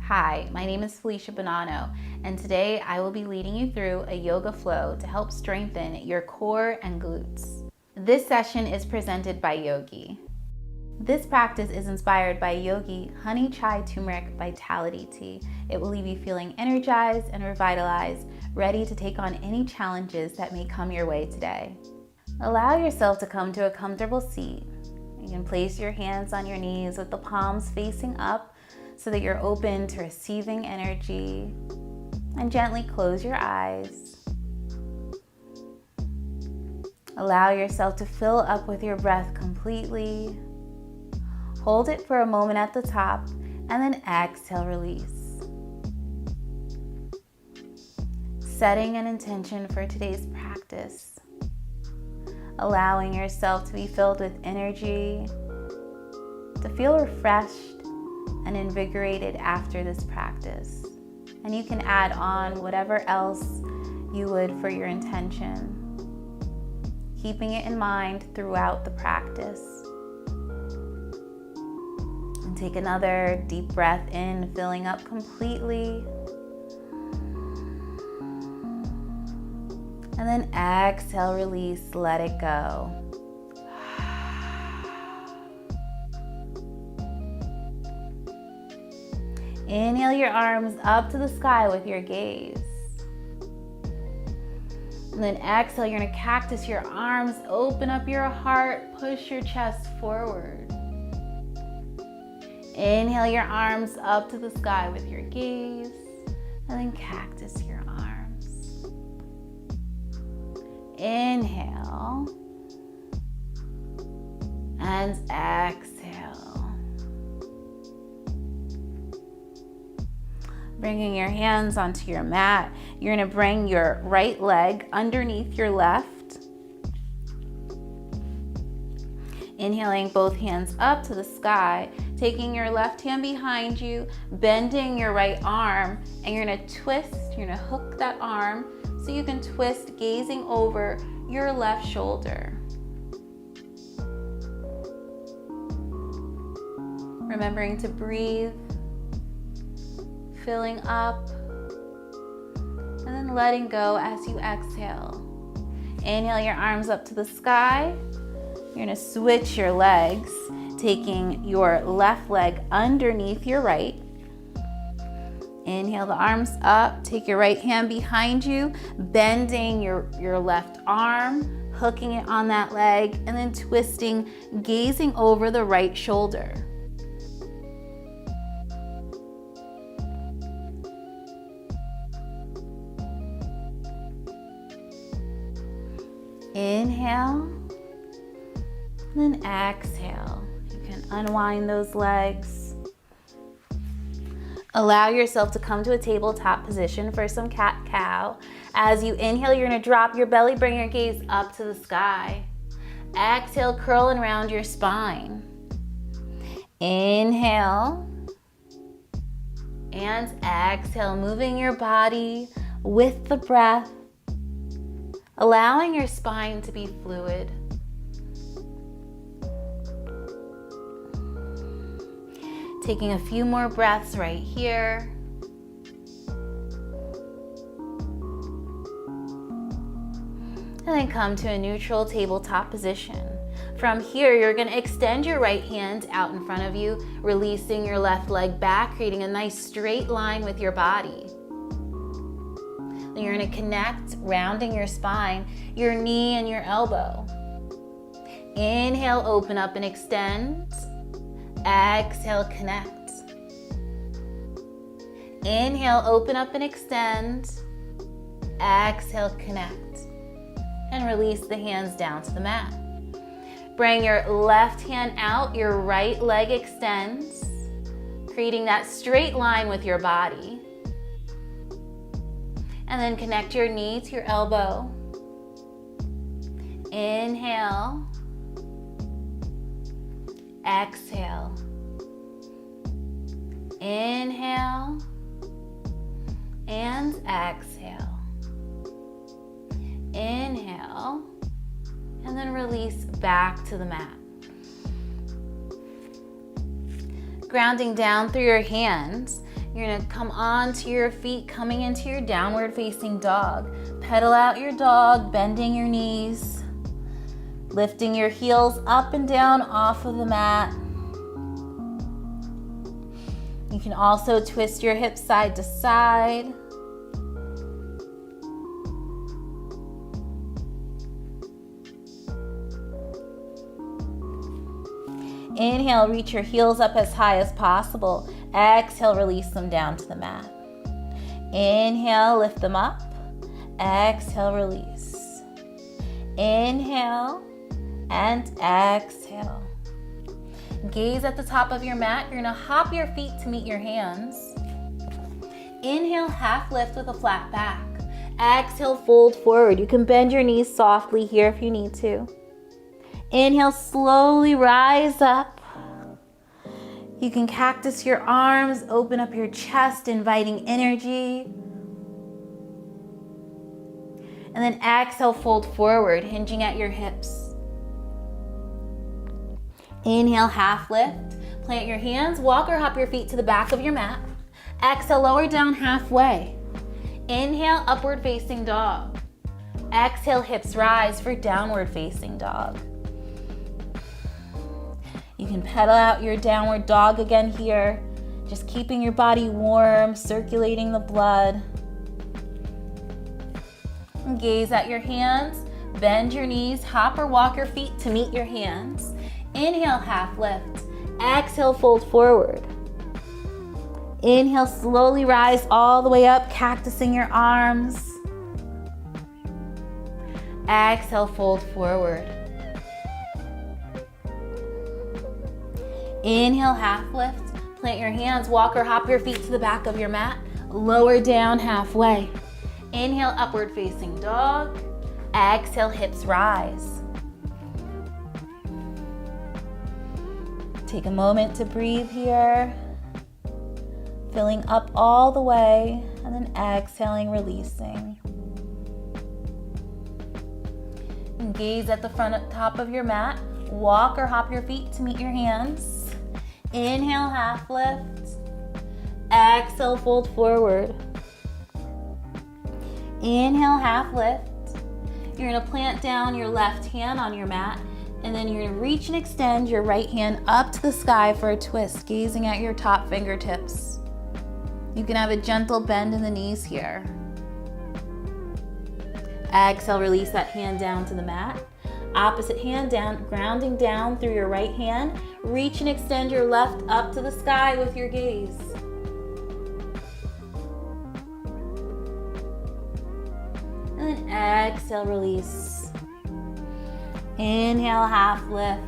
Hi, my name is Felicia Bonanno, and today I will be leading you through a yoga flow to help strengthen your core and glutes. This session is presented by Yogi. This practice is inspired by Yogi Honey Chai Turmeric Vitality Tea. It will leave you feeling energized and revitalized, ready to take on any challenges that may come your way today. Allow yourself to come to a comfortable seat. You can place your hands on your knees with the palms facing up so that you're open to receiving energy, and gently close your eyes. Allow yourself to fill up with your breath completely. Hold it for a moment at the top and then exhale, release. Setting an intention for today's practice. Allowing yourself to be filled with energy, to feel refreshed and invigorated after this practice. And you can add on whatever else you would for your intention, keeping it in mind throughout the practice. And take another deep breath in, filling up completely. And then exhale, release, let it go. Inhale your arms up to the sky with your gaze. And then exhale, you're gonna cactus your arms, open up your heart, push your chest forward. Inhale your arms up to the sky with your gaze, and then cactus your arms. Inhale, and exhale. Bringing your hands onto your mat, you're gonna bring your right leg underneath your left. Inhaling both hands up to the sky, taking your left hand behind you, bending your right arm, and you're gonna twist, you're gonna hook that arm so you can twist, gazing over your left shoulder. Remembering to breathe, filling up, and then letting go as you exhale. Inhale your arms up to the sky. You're gonna switch your legs, taking your left leg underneath your right. Inhale the arms up, take your right hand behind you, bending your left arm, hooking it on that leg, and then twisting, gazing over the right shoulder. Inhale, and then exhale. You can unwind those legs. Allow yourself to come to a tabletop position for some cat-cow. As you inhale, you're gonna drop your belly, bring your gaze up to the sky. Exhale, curl and round your spine. Inhale, and exhale, moving your body with the breath, allowing your spine to be fluid. Taking a few more breaths right here. And then come to a neutral tabletop position. From here, you're gonna extend your right hand out in front of you, releasing your left leg back, creating a nice straight line with your body. Then you're gonna connect, rounding your spine, your knee and your elbow. Inhale, open up and extend. Exhale, connect. Inhale, open up and extend. Exhale, connect. And release the hands down to the mat. Bring your left hand out, your right leg extends, creating that straight line with your body. And then connect your knee to your elbow. Inhale. Exhale. Inhale. And exhale. Inhale. And then release back to the mat. Grounding down through your hands, You're gonna come onto your feet, coming into your downward facing dog. Pedal out your dog, bending your knees, lifting your heels up and down off of the mat. You can also twist your hips side to side. Inhale, reach your heels up as high as possible. Exhale, release them down to the mat. Inhale, lift them up. Exhale, release. Inhale and exhale. Gaze at the top of your mat. You're gonna hop your feet to meet your hands. Inhale, half lift with a flat back. Exhale, fold forward. You can bend your knees softly here if you need to. Inhale, slowly rise up. You can cactus your arms, open up your chest, inviting energy. And then exhale, fold forward, hinging at your hips. Inhale, half lift. Plant your hands, walk or hop your feet to the back of your mat. Exhale, lower down halfway. Inhale, upward facing dog. Exhale, hips rise for downward facing dog. You can pedal out your downward dog again here, just keeping your body warm, circulating the blood. And gaze at your hands, bend your knees, hop or walk your feet to meet your hands. Inhale, half lift. Exhale, fold forward. Inhale, slowly rise all the way up, cactusing your arms. Exhale, fold forward. Inhale, half lift. Plant your hands, walk or hop your feet to the back of your mat. Lower down halfway. Inhale, upward facing dog. Exhale, hips rise. Take a moment to breathe here. Filling up all the way, and then exhaling, releasing. And gaze at the top of your mat. Walk or hop your feet to meet your hands. Inhale, half lift. Exhale, fold forward. Inhale, half lift. You're gonna plant down your left hand on your mat, and then you're gonna reach and extend your right hand up to the sky for a twist, gazing at your top fingertips. You can have a gentle bend in the knees here. Exhale, release that hand down to the mat. Opposite hand down, grounding down through your right hand. Reach and extend your left up to the sky with your gaze. And then exhale, release. Inhale, half lift.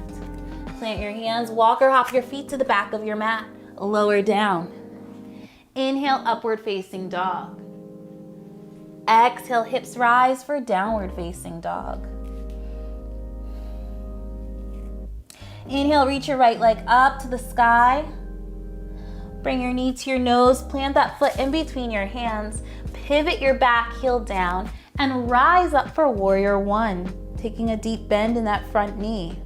Plant your hands, walk or hop your feet to the back of your mat. Lower down. Inhale, upward facing dog. Exhale, hips rise for downward facing dog. Inhale, reach your right leg up to the sky. Bring your knee to your nose, plant that foot in between your hands, pivot your back heel down, and rise up for warrior one, taking a deep bend in that front knee.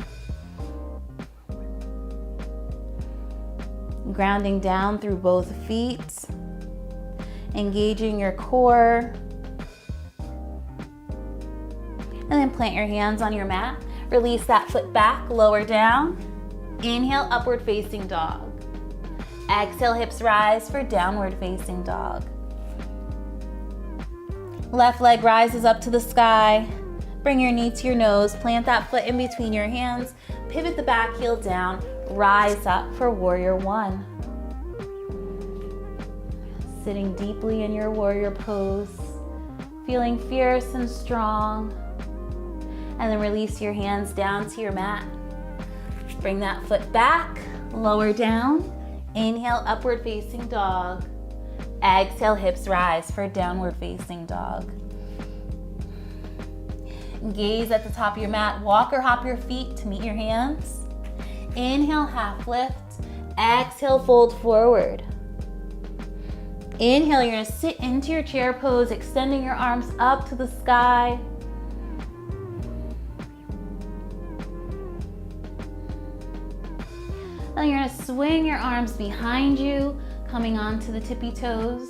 Grounding down through both feet, engaging your core. And then plant your hands on your mat. Release that foot back, lower down. Inhale, upward facing dog. Exhale, hips rise for downward facing dog. Left leg rises up to the sky. Bring your knee to your nose, plant that foot in between your hands, pivot the back heel down, rise up for warrior one. Sitting deeply in your warrior pose, feeling fierce and strong. And then release your hands down to your mat. Bring that foot back, lower down. Inhale, upward facing dog. Exhale, hips rise for downward facing dog. Gaze at the top of your mat. Walk or hop your feet to meet your hands. Inhale, half lift. Exhale, fold forward. Inhale, you're gonna sit into your chair pose, extending your arms up to the sky. And you're gonna swing your arms behind you, Coming onto the tippy toes.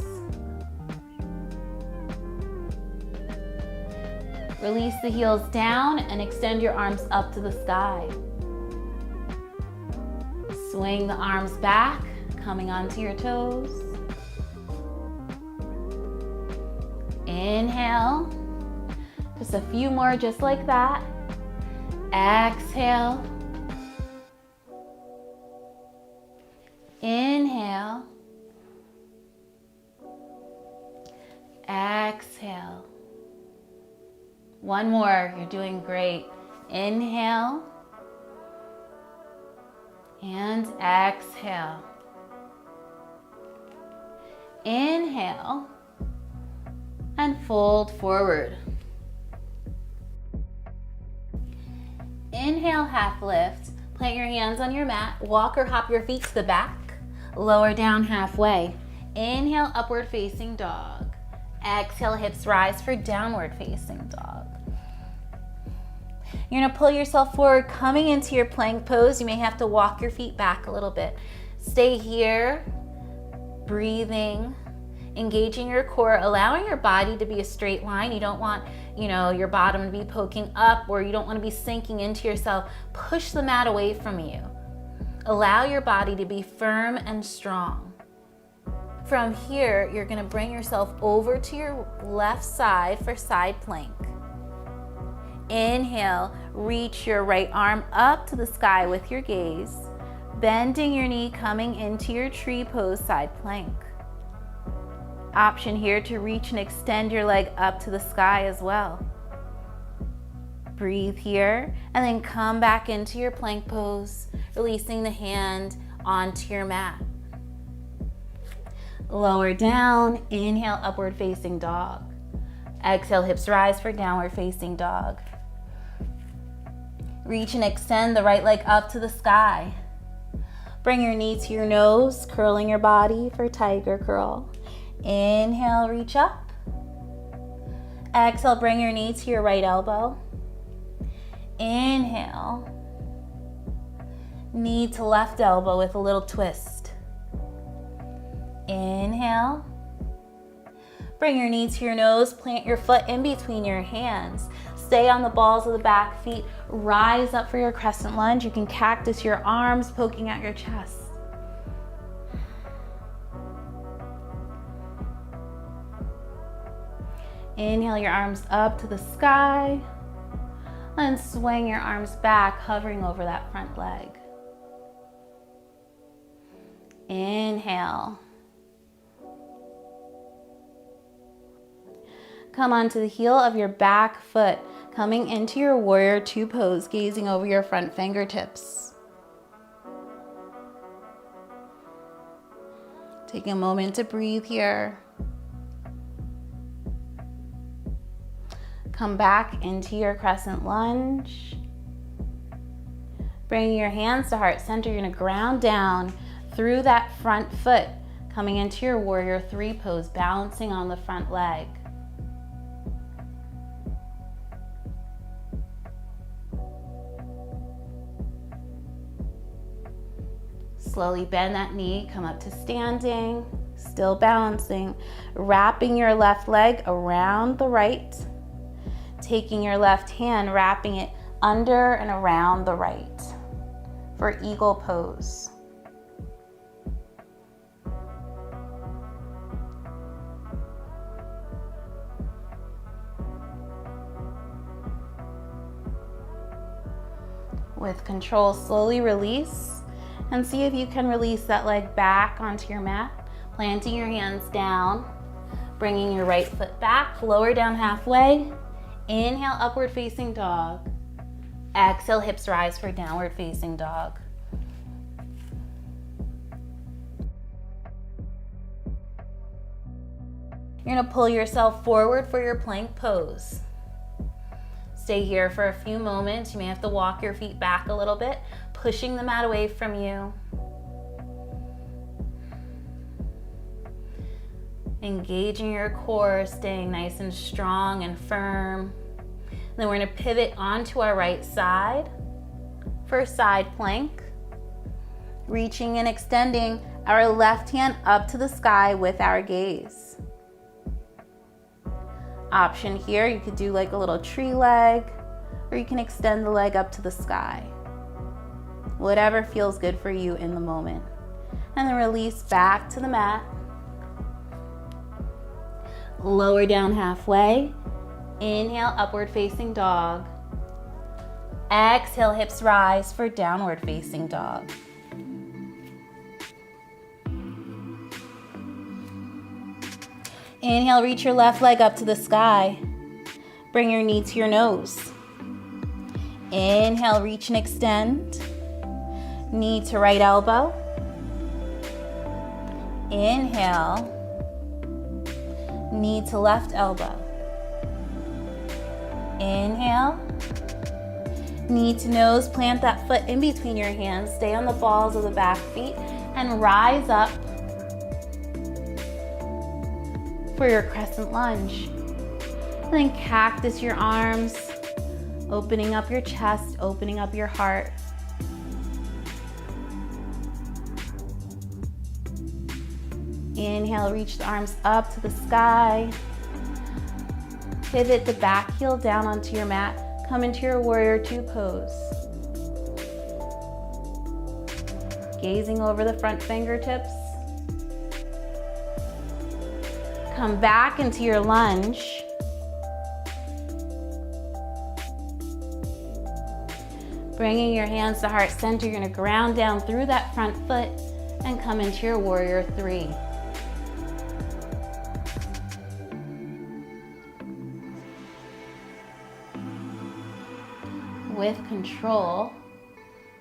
Release the heels down and extend your arms up to the sky. Swing the arms back, coming onto your toes. Inhale. Just a few more just like that. Exhale. Inhale. Exhale. One more, you're doing great. Inhale. And exhale. Inhale. And fold forward. Inhale, half lift. Plant your hands on your mat. Walk or hop your feet to the back. Lower down halfway. Inhale, upward facing dog. Exhale, hips rise for downward facing dog. You're gonna pull yourself forward, coming into your plank pose. You may have to walk your feet back a little bit. Stay here, breathing, engaging your core, allowing your body to be a straight line. You don't want, your bottom to be poking up, or you don't want to be sinking into yourself. Push the mat away from you. Allow your body to be firm and strong. From here, you're going to bring yourself over to your left side for side plank. Inhale, reach your right arm up to the sky with your gaze, bending your knee, coming into your tree pose side plank. Option here to reach and extend your leg up to the sky as well. Breathe here, and then come back into your plank pose, releasing the hand onto your mat. Lower down, inhale, upward facing dog. Exhale, hips rise for downward facing dog. Reach and extend the right leg up to the sky. Bring your knee to your nose, curling your body for tiger curl. Inhale, reach up. Exhale, bring your knee to your right elbow. Inhale. Knee to left elbow with a little twist. Inhale. Bring your knee to your nose, plant your foot in between your hands. Stay on the balls of the back feet. Rise up for your crescent lunge. You can cactus your arms, poking out your chest. Inhale your arms up to the sky. And swing your arms back, hovering over that front leg. Inhale. Come onto the heel of your back foot, coming into your warrior two pose, gazing over your front fingertips. Take a moment to breathe here. Come back into your crescent lunge. Bringing your hands to heart center, you're gonna ground down through that front foot, coming into your warrior three pose, balancing on the front leg. Slowly bend that knee, come up to standing, still balancing, wrapping your left leg around the right, taking your left hand, wrapping it under and around the right for eagle pose. With control, slowly release. And see if you can release that leg back onto your mat, planting your hands down, bringing your right foot back, lower down halfway. Inhale, upward facing dog. Exhale, hips rise for downward facing dog. You're gonna pull yourself forward for your plank pose. Stay here for a few moments. You may have to walk your feet back a little bit, pushing the mat away from you. Engaging your core, staying nice and strong and firm. Then we're gonna pivot onto our right side for side plank. Reaching and extending Our left hand up to the sky with our gaze. Option here, you could do like a little tree leg, or you can extend the leg up to the sky. Whatever feels good for you in the moment. And then release back to the mat. Lower down halfway. Inhale, upward facing dog. Exhale, hips rise for downward facing dog. Inhale, reach your left leg up to the sky. Bring your knee to your nose. Inhale, reach and extend. Knee to right elbow. Inhale, knee to left elbow. Inhale, knee to nose, plant that foot in between your hands, stay on the balls of the back feet, and rise up for your crescent lunge. And then cactus your arms, opening up your chest, opening up your heart. Inhale, reach the arms up to the sky. Pivot the back heel down onto your mat. Come into your warrior two pose. Gazing over the front fingertips. Come back into your lunge. Bringing your hands to heart center, you're gonna ground down through that front foot and come into your warrior three. With control,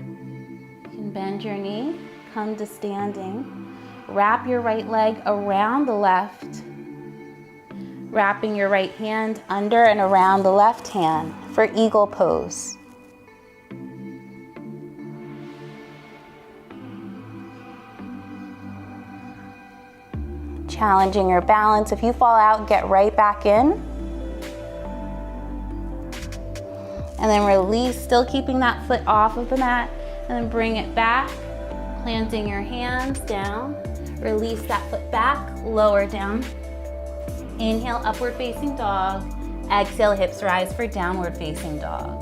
you can bend your knee, come to standing, wrap your right leg around the left, wrapping your right hand under and around the left hand for eagle pose. Challenging your balance. If you fall out, get right back in. And then release, still keeping that foot off of the mat, and then bring it back, planting your hands down. Release that foot back, lower down. Inhale, upward facing dog. Exhale, hips rise for downward facing dog.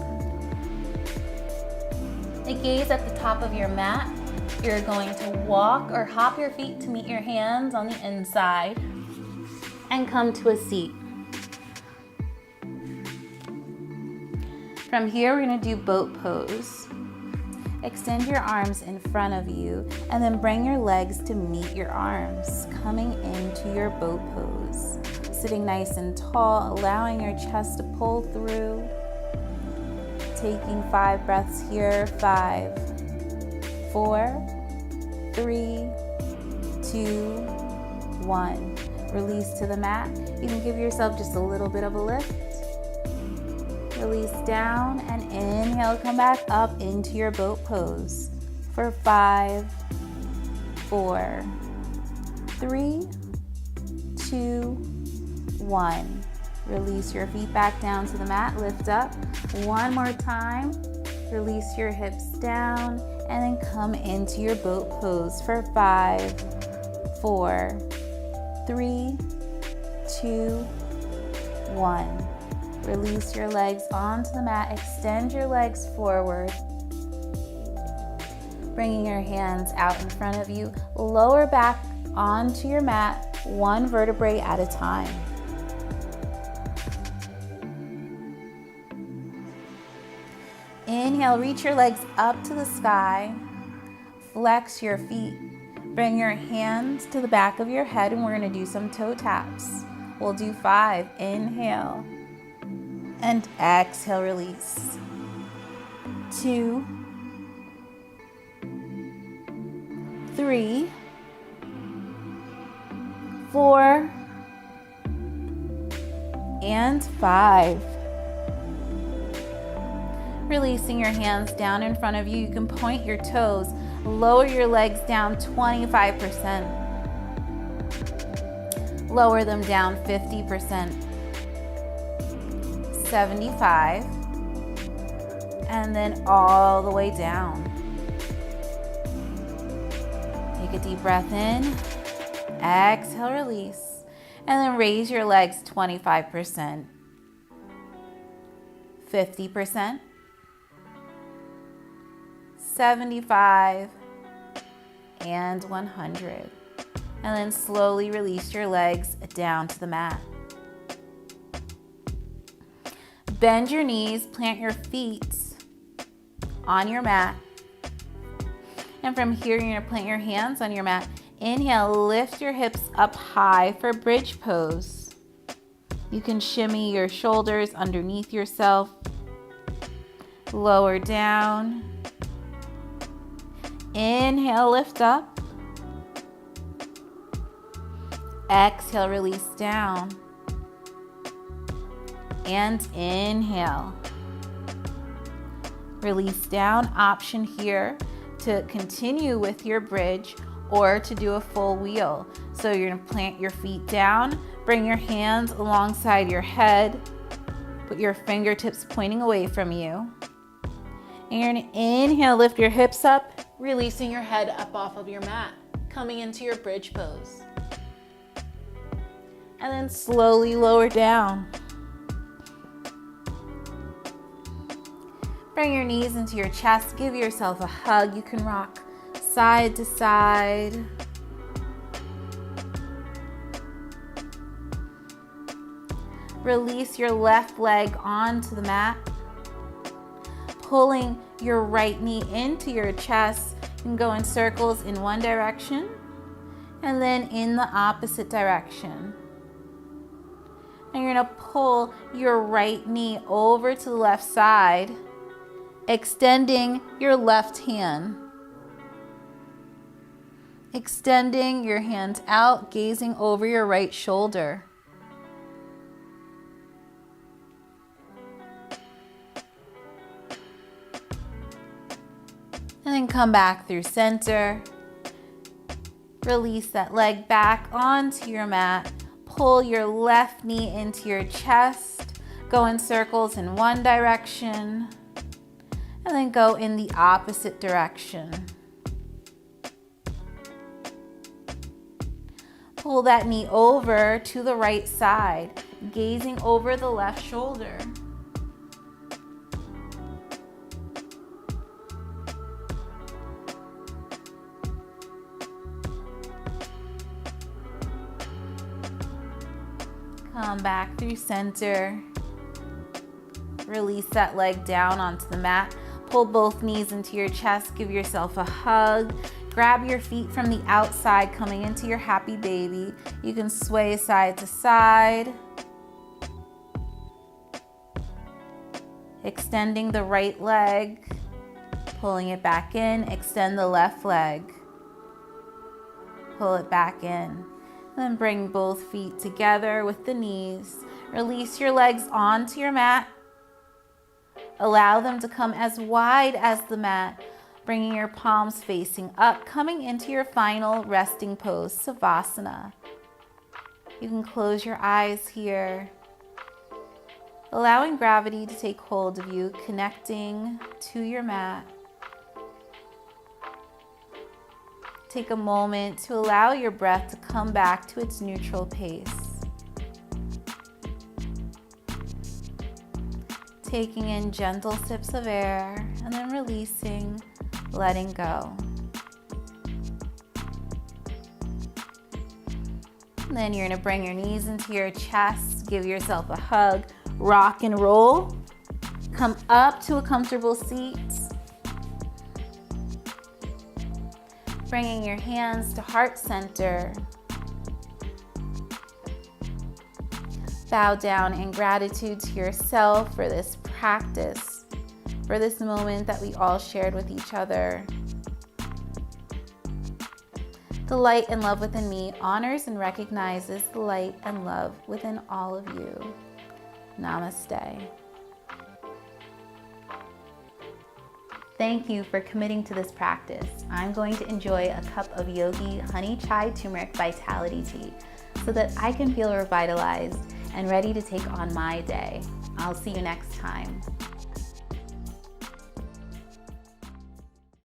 A gaze at the top of your mat. You're going to walk or hop your feet to meet your hands on the inside and come to a seat. From here, we're gonna do boat pose. Extend your arms in front of you and then bring your legs to meet your arms, coming into your boat pose. Sitting nice and tall, allowing your chest to pull through. Taking 5 breaths here. 5, 4, 3, 2, 1. Release to the mat. You can give yourself just a little bit of a lift. Release down and inhale, come back up into your boat pose for 5, 4, 3, 2, 1. Release your feet back down to the mat, lift up. One more time. Release your hips down and then come into your boat pose for 5, 4, 3, 2, 1. Release your legs onto the mat, extend your legs forward. Bringing your hands out in front of you, lower back onto your mat, one vertebrae at a time. Inhale, reach your legs up to the sky, flex your feet. Bring your hands to the back of your head and we're gonna do some toe taps. We'll do 5, inhale. And exhale, release. 2, 3, 4, and 5. Releasing your hands down in front of you. You can point your toes, lower your legs down 25%. Lower them down 50%. 75, and then all the way down. Take Take a deep breath in, exhale, release, and then raise your legs 25%, 50%, 75, and 100. And then slowly release your legs down to the mat. Bend your knees, plant your feet on your mat. And from here, you're gonna plant your hands on your mat. Inhale, lift your hips up high for bridge pose. You can shimmy your shoulders underneath yourself. Lower down. Inhale, lift up. Exhale, release down. And inhale. Release down. Option here to continue with your bridge or to do a full wheel. So you're gonna plant your feet down, bring your hands alongside your head, put your fingertips pointing away from you. And you're gonna inhale, lift your hips up, releasing your head up off of your mat, coming into your bridge pose. And then slowly lower down. Bring your knees into your chest, give yourself a hug. You can rock side to side. Release your left leg onto the mat, pulling your right knee into your chest. You can go in circles in one direction and then in the opposite direction. And you're gonna pull your right knee over to the left side, extending your left hand. Extending your hand out, gazing over your right shoulder. And then come back through center. Release that leg back onto your mat. Pull your left knee into your chest. Go in circles in one direction. And then go in the opposite direction. Pull that knee over to the right side, gazing over the left shoulder. Come back through center. Release that leg down onto the mat. Pull both knees into your chest. Give yourself a hug. Grab your feet from the outside, coming into your happy baby. You can sway side to side. Extending the right leg. Pulling it back in. Extend the left leg. Pull it back in. Then bring both feet together with the knees. Release your legs onto your mat. Allow them to come as wide as the mat, bringing your palms facing up, coming into your final resting pose, Savasana. You can close your eyes here, allowing gravity to take hold of you, connecting to your mat. Take a moment to allow your breath to come back to its neutral pace. Taking in gentle sips of air and then releasing, letting go. And then you're gonna bring your knees into your chest, give yourself a hug, rock and roll. Come up to a comfortable seat. Bringing your hands to heart center. Bow down in gratitude to yourself for this practice, for this moment that we all shared with each other. The light and love within me honors and recognizes the light and love within all of you. Namaste. Thank you for committing to this practice. I'm going to enjoy a cup of Yogi Honey Chai Turmeric Vitality Tea so that I can feel revitalized and ready to take on my day. I'll see you next time.